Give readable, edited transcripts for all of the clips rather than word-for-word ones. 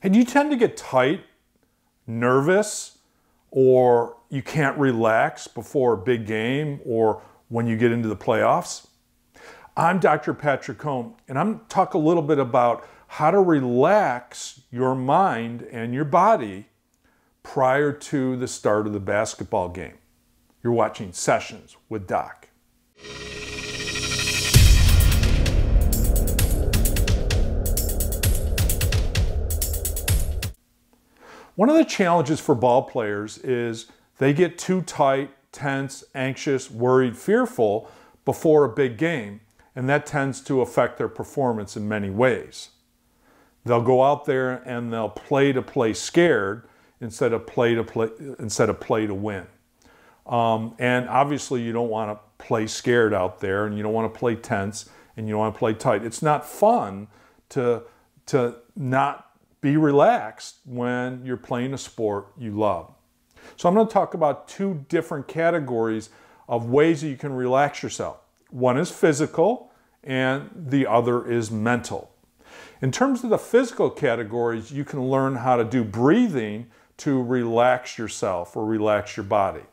And you tend to get tight, nervous, or you can't relax before a big game or when you get into the playoffs? I'm Dr. Patrick Cohn, and I'm talk a little bit about how to relax your mind and your body prior to the start of the basketball game. You're watching Sessions with Doc. One of the challenges for ball players is they get too tight, tense, anxious, worried, fearful before a big game, and that tends to affect their performance in many ways. They'll go out there and they'll play scared instead of play to win. And obviously you don't want to play scared out there, and you don't want to play tense, and you don't want to play tight. It's not fun to not be relaxed when you're playing a sport you love. So I'm going to talk about two different categories of ways that you can relax yourself. One is physical and the other is mental. In terms of the physical categories, you can learn how to do breathing to relax yourself or relax your body.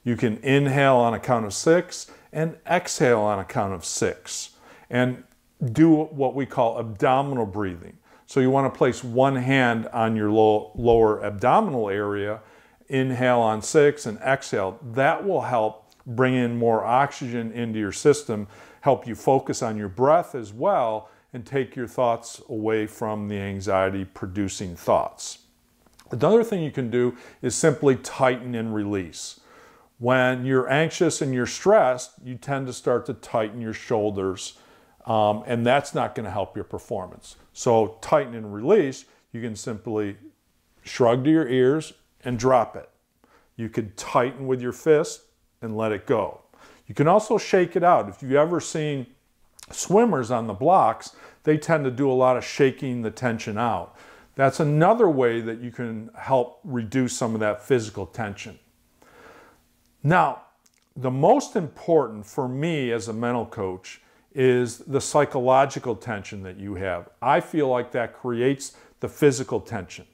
You can inhale on a count of 6 and exhale on a count of 6 and do what we call abdominal breathing. So you want to place one hand on your lower abdominal area, inhale on 6 and exhale. That will help bring in more oxygen into your system, help you focus on your breath as well, and take your thoughts away from the anxiety-producing thoughts. Another thing you can do is simply tighten and release. When you're anxious and you're stressed, you tend to start to tighten your shoulders, and that's not going to help your performance. So tighten and release, you can simply shrug to your ears and drop it. You could tighten with your fist and let it go. You can also shake it out. If you've ever seen swimmers on the blocks, they tend to do a lot of shaking the tension out. That's another way that you can help reduce some of that physical tension. Now, the most important for me as a mental coach is the psychological tension that you have. I feel like that creates the physical tension.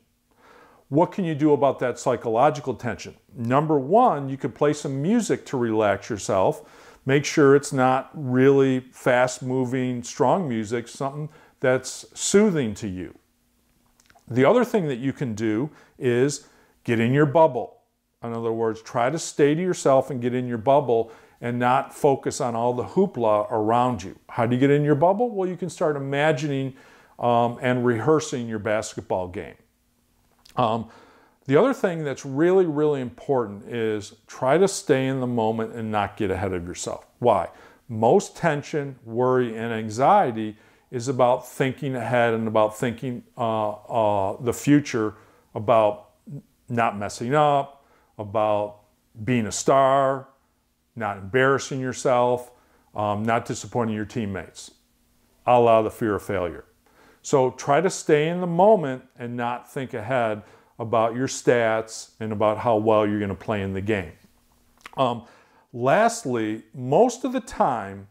What can you do about that psychological tension? Number one, you could play some music to relax yourself. Make sure it's not really fast-moving, strong music, something that's soothing to you. The other thing that you can do is get in your bubble. In other words, try to stay to yourself and get in your bubble and not focus on all the hoopla around you. How do you get in your bubble? Well, you can start imagining and rehearsing your basketball game. The other thing that's really, really important is try to stay in the moment and not get ahead of yourself. Why? Most tension, worry, and anxiety is about thinking ahead and about thinking the future, about not messing up, about being a star, not embarrassing yourself, not disappointing your teammates, a la the fear of failure. So try to stay in the moment and not think ahead about your stats and about how well you're going to play in the game. Lastly, most of the time,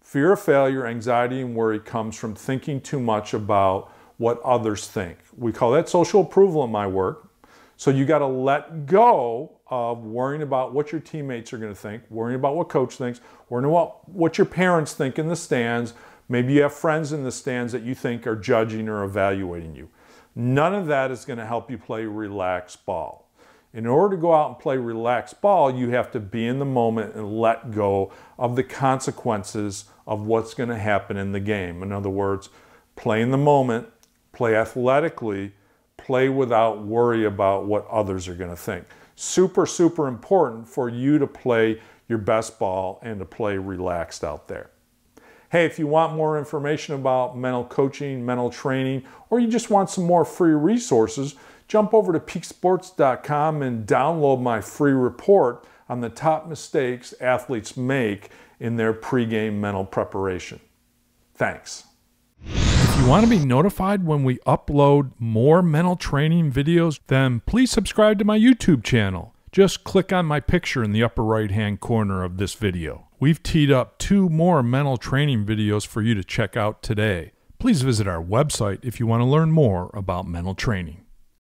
fear of failure, anxiety, and worry comes from thinking too much about what others think. We call that social approval in my work. So you got to let go of worrying about what your teammates are going to think, worrying about what coach thinks, worrying about what your parents think in the stands. Maybe you have friends in the stands that you think are judging or evaluating you. None of that is going to help you play relaxed ball. In order to go out and play relaxed ball, you have to be in the moment and let go of the consequences of what's going to happen in the game. In other words, play in the moment, play athletically, play without worry about what others are going to think. Super, super important for you to play your best ball and to play relaxed out there. Hey, if you want more information about mental coaching, mental training, or you just want some more free resources, jump over to peaksports.com and download my free report on the top mistakes athletes make in their pregame mental preparation. Thanks. If you want to be notified when we upload more mental training videos, then please subscribe to my YouTube channel. Just click on my picture in the upper right-hand corner of this video. We've teed up 2 more mental training videos for you to check out today. Please visit our website if you want to learn more about mental training.